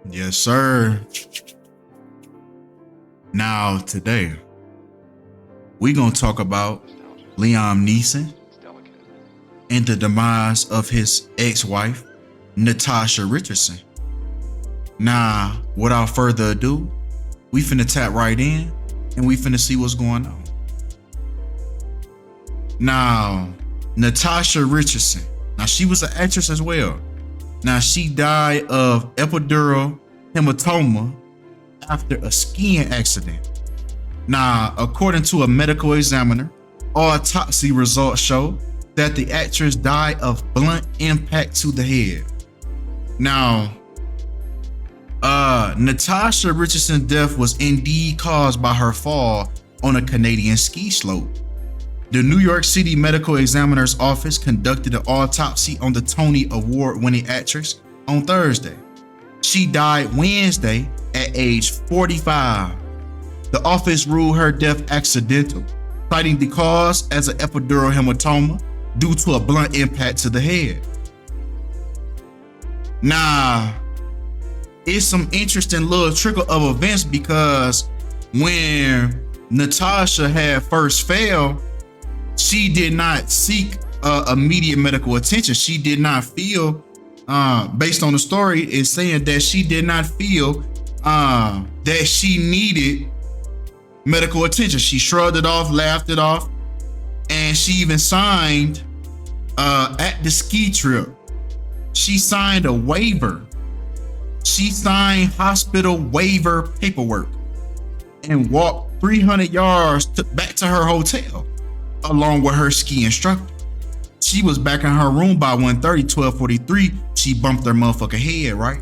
Yes, sir. Now, today, we're going to talk about Liam Neeson and the demise of his ex-wife, Natasha Richardson. Now, without further ado, we finna tap right in and we finna see what's going on. Now, Natasha Richardson. Now, she was an actress as well. Now, she died of epidural hematoma after a skiing accident. Now, according to a medical examiner, autopsy results show that the actress died of blunt impact to the head. Now, Natasha Richardson's death was indeed caused by her fall on a Canadian ski slope. The New York City Medical Examiner's Office conducted an autopsy on the Tony Award-winning actress on Thursday. She died Wednesday at age 45. The office ruled her death accidental, citing the cause as an epidural hematoma due to a blunt impact to the head. Now, it's some interesting little trickle of events because when Natasha had first fell, she did not seek immediate medical attention. She did not feel, based on the story, it's saying that she did not feel that she needed medical attention. She shrugged it off, laughed it off, and she even signed at the ski trip. She signed a waiver. She signed hospital waiver paperwork and walked 300 yards back to her hotel along with her ski instructor. She was back in her room by 12:43. She bumped her motherfucking head, right?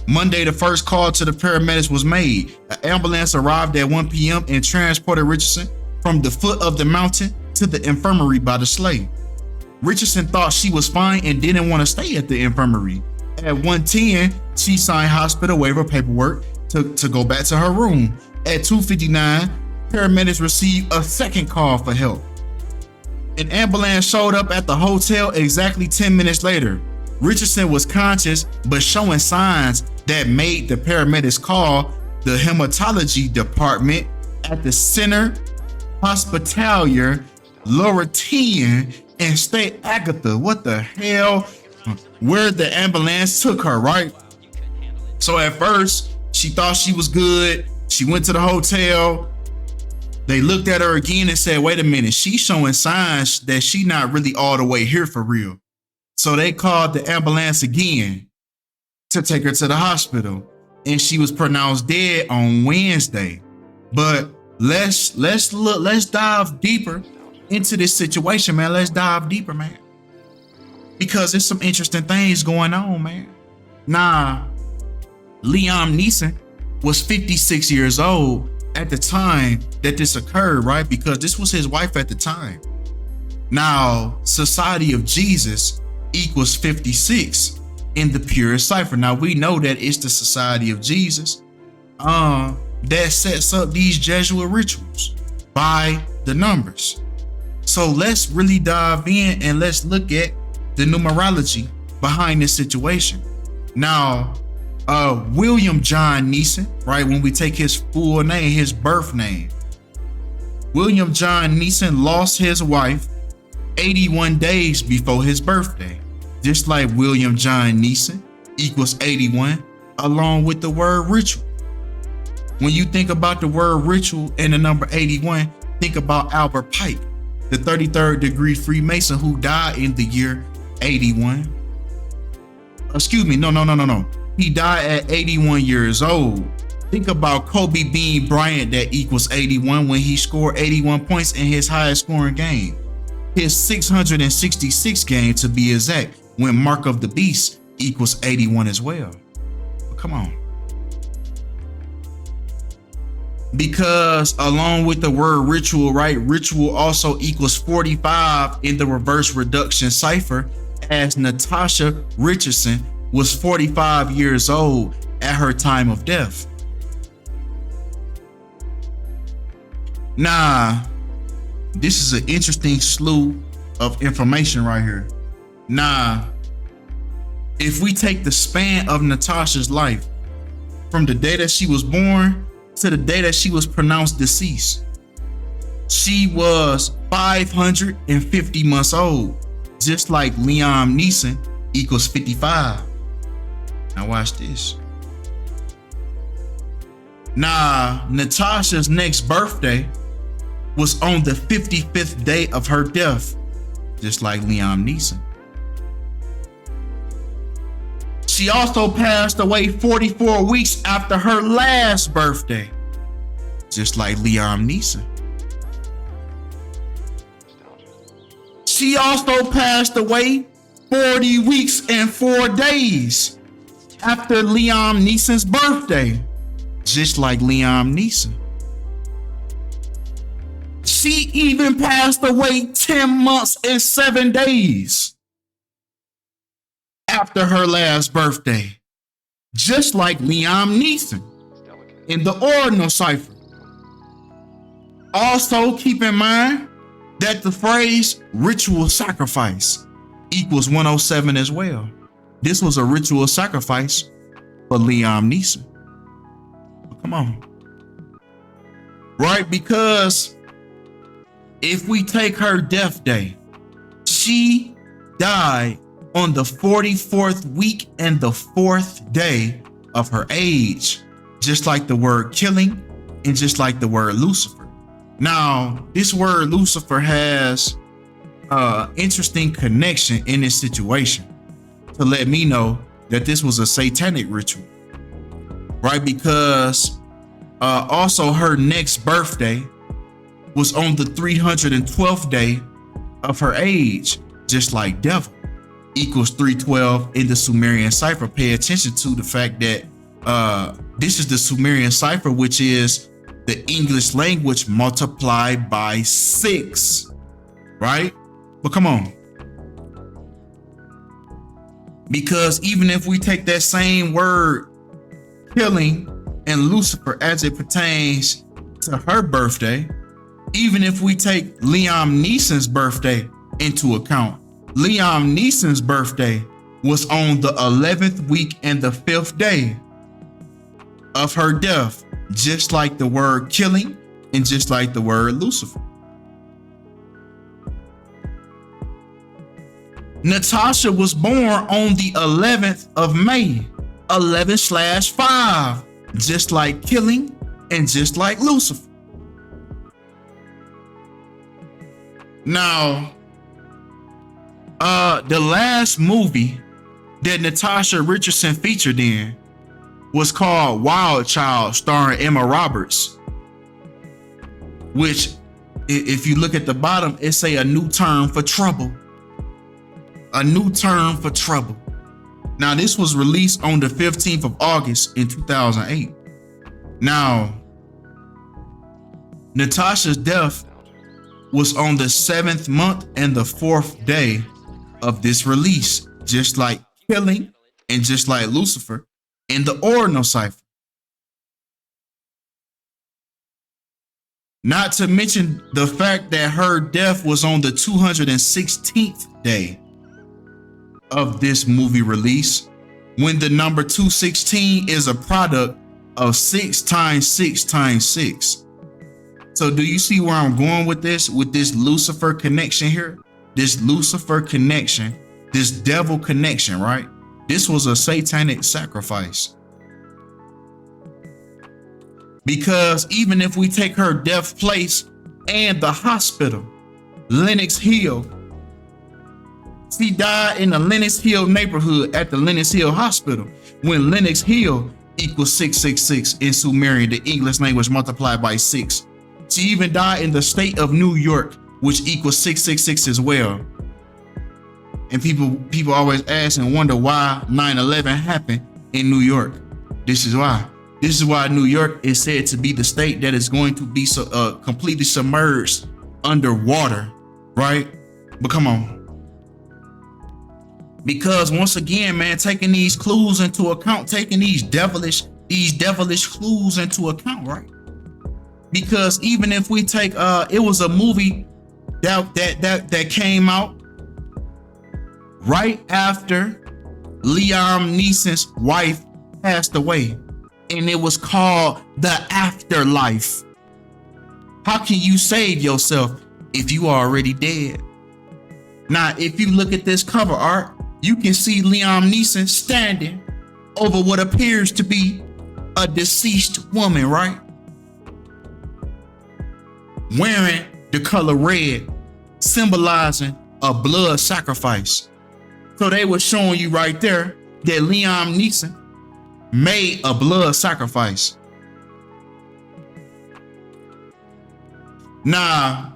Monday, the first call to the paramedics was made. An ambulance arrived at 1 p.m. and transported Richardson from the foot of the mountain to the infirmary by the sleigh. Richardson thought she was fine and didn't want to stay at the infirmary. At 1:10, she signed hospital waiver paperwork to go back to her room. At 2:59, paramedics received a second call for help. An ambulance showed up at the hotel exactly 10 minutes later. Richardson was conscious but showing signs that made the paramedics call the hematology department at the Center Hospitalier Laurentian and State Agatha. What the hell? Where the ambulance took her, right? So at first, she thought she was good. She went to the hotel. They looked at her again and said, wait a minute, she's showing signs that she's not really all the way here for real. So they called the ambulance again to take her to the hospital, and she was pronounced dead on Wednesday. But let's dive deeper into this situation, man. Let's dive deeper, man, because there's some interesting things going on, man. Now, Liam Neeson was 56 years old at the time that this occurred, right? Because this was his wife at the time. Now, Society of Jesus equals 56 in the purest cipher. Now, we know that it's the Society of Jesus that sets up these Jesuit rituals by the numbers. So let's really dive in and let's look at the numerology behind this situation. Now, William John Neeson, right? When we take his full name, his birth name, William John Neeson lost his wife 81 days before his birthday. Just like William John Neeson equals 81, along with the word ritual. When you think about the word ritual and the number 81, think about Albert Pike, the 33rd degree Freemason who died in the year 81. Excuse me, no. He died at 81 years old. Think about Kobe Bean Bryant that equals 81 when he scored 81 points in his highest scoring game. His 666 game to be exact, when Mark of the Beast equals 81 as well. But come on. Because along with the word ritual, right? Ritual also equals 45 in the reverse reduction cipher, as Natasha Richardson was 45 years old at her time of death. Now, this is an interesting slew of information right here. Now, if we take the span of Natasha's life from the day that she was born to the day that she was pronounced deceased, she was 550 months old, just like Liam Neeson equals 55. Now watch this. Now, Natasha's next birthday was on the 55th day of her death, just like Liam Neeson. She also passed away 44 weeks after her last birthday, just like Liam Neeson. She also passed away 40 weeks and 4 days after Liam Neeson's birthday, just like Liam Neeson. She even passed away 10 months and 7 days after her last birthday, just like Liam Neeson in the ordinal cipher. Also, keep in mind that the phrase ritual sacrifice equals 107 as well. This was a ritual sacrifice for Liam Neeson. Come on. Right? Because if we take her death day, she died on the 44th week and the 4th day of her age, just like the word killing and just like the word Lucifer. Now, this word Lucifer has interesting connection in this situation to let me know that this was a satanic ritual, right? Because also her next birthday was on the 312th day of her age, just like devil equals 312 in the Sumerian cipher. Pay attention to the fact that this is the Sumerian cipher, which is the English language multiplied by 6, right? But come on. Because even if we take that same word killing and Lucifer as it pertains to her birthday, even if we take Liam Neeson's birthday into account, Liam Neeson's birthday was on the 11th week and the 5th day of her death, just like the word killing and just like the word Lucifer. Natasha was born on the 11th of May, 11/5, just like killing and just like Lucifer. Now, the last movie that Natasha Richardson featured in was called Wild Child, starring Emma Roberts, which, if you look at the bottom, it say a new term for trouble. A new term for trouble. Now, this was released on the 15th of August in 2008. Now, Natasha's death was on the 7th month and the 4th day of this release, just like killing and just like Lucifer in the ordinal cipher. Not to mention the fact that her death was on the 216th day of this movie release, when the number 216 is a product of 6 times 6 times 6. So do you see where I'm going with this Lucifer connection here? This Lucifer connection, this devil connection, right? This was a satanic sacrifice. Because even if we take her death place and the hospital, Lenox Hill, she died in the Lenox Hill neighborhood at the Lenox Hill Hospital, when Lenox Hill equals 666 in Sumerian, the English language multiplied by 6. She even died in the state of New York, which equals 666 as well. And people always ask and wonder why 9/11 happened in New York. This is why. This is why New York is said to be the state that is going to be completely submerged underwater, right? But come on. Because once again, man, taking these clues into account, taking these devilish clues into account, right? Because even if we take it was a movie that came out right after Liam Neeson's wife passed away, and it was called The Afterlife. How can you save yourself if you are already dead? Now, if you look at this cover art, you can see Liam Neeson standing over what appears to be a deceased woman, right? Wearing the color red, symbolizing a blood sacrifice. So they were showing you right there that Liam Neeson made a blood sacrifice. Now,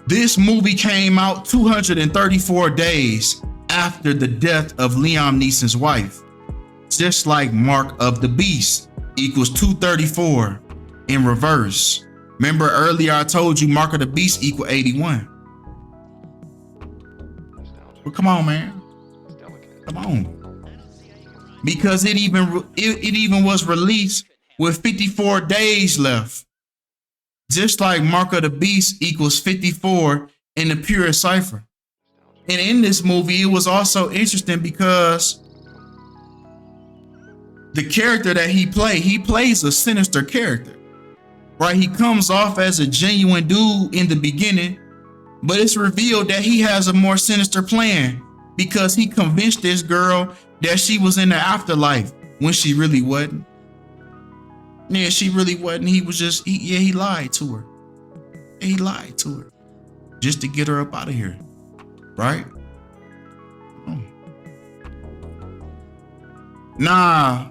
this movie came out 234 days after the death of Liam Neeson's wife, just like Mark of the Beast equals 234 in reverse. Remember earlier I told you Mark of the Beast equal 81. Well, come on, man. Come on. Because it even was released with 54 days left. Just like Mark of the Beast equals 54 in the pure cipher. And in this movie, it was also interesting because the character that he plays a sinister character, right? He comes off as a genuine dude in the beginning, but it's revealed that he has a more sinister plan because he convinced this girl that she was in the afterlife when she really wasn't. Yeah, she really wasn't. He was just, he lied to her. He lied to her just to get her up out of here, right? Oh. Nah,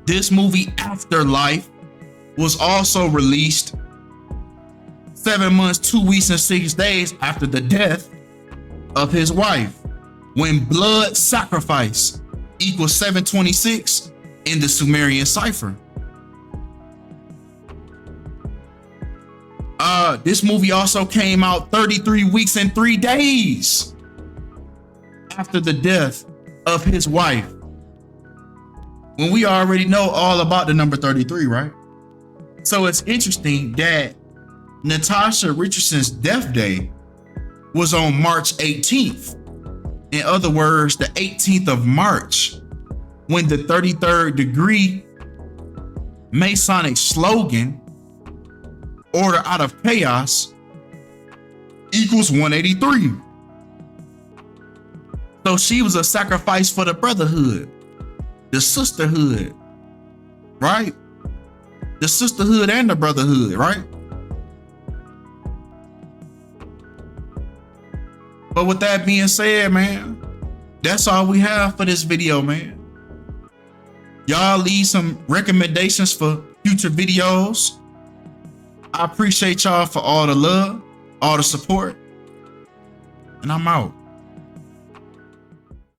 this movie Afterlife was also released 7 months, 2 weeks, and 6 days after the death of his wife, when blood sacrifice equals 726 in the Sumerian cipher. This movie also came out 33 weeks and 3 days after the death of his wife. When we already know all about the number 33, right? So it's interesting that Natasha Richardson's death day was on March 18th. In other words, the 18th of March, when the 33rd degree Masonic slogan, order out of chaos, equals 183. So she was a sacrifice for the brotherhood, the sisterhood, right? The sisterhood and the brotherhood, right? But with that being said, man, that's all we have for this video, man. Y'all leave some recommendations for future videos. I appreciate y'all for all the love, all the support, and I'm out.